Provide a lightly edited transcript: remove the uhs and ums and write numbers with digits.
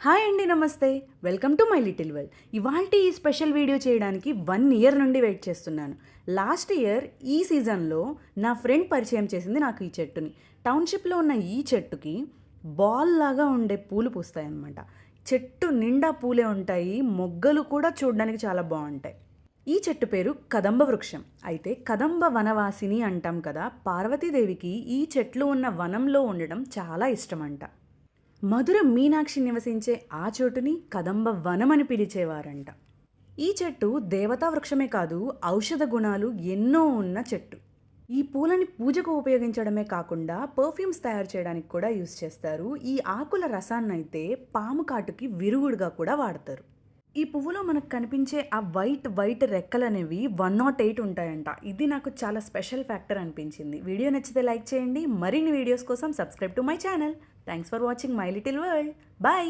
Hi అండి, నమస్తే. Welcome to my little world. ఇవాల్టి ఈ స్పెషల్ వీడియో చేయడానికి 1 ఇయర్ నుండి వెయిట్ చేస్తున్నాను. లాస్ట్ ఇయర్ ఈ సీజన్లో నా ఫ్రెండ్ పరిచయం చేసింది నాకు ఈ చెట్టుని. టౌన్షిప్లో ఉన్న ఈ చెట్టుకి బాల్ లాగా ఉండే పూలు పూస్తాయన్నమాట. చెట్టు నిండా పూలే ఉంటాయి, మొగ్గలు కూడా చూడడానికి చాలా బాగుంటాయి. ఈ చెట్టు పేరు కదంబ వృక్షం. అయితే కదంబ వనవాసిని అంటాం కదా, పార్వతీదేవికి ఈ చెట్లు ఉన్న వనంలో ఉండడం చాలా ఇష్టమంట. మధుర మీనాక్షి నివసించే ఆ చోటుని కదంబ వనం అని పిలిచేవారంట. ఈ చెట్టు దేవతా వృక్షమే కాదు, ఔషధ గుణాలు ఎన్నో ఉన్న చెట్టు. ఈ పూలని పూజకు ఉపయోగించడమే కాకుండా పర్ఫ్యూమ్స్ తయారు చేయడానికి కూడా యూస్ చేస్తారు. ఈ ఆకుల రసాన్నైతే పాము కాటుకి విరుగుడుగా కూడా వాడతారు. ఈ పువ్వులో మనకు కనిపించే ఆ వైట్ వైట్ రెక్కలు అనేవి 108 ఉంటాయంట. ఇది నాకు చాలా స్పెషల్ ఫ్యాక్టర్ అనిపించింది. వీడియో నచ్చితే లైక్ చేయండి. మరిన్ని వీడియోస్ కోసం subscribe to my channel. Thanks for watching my little world. Bye.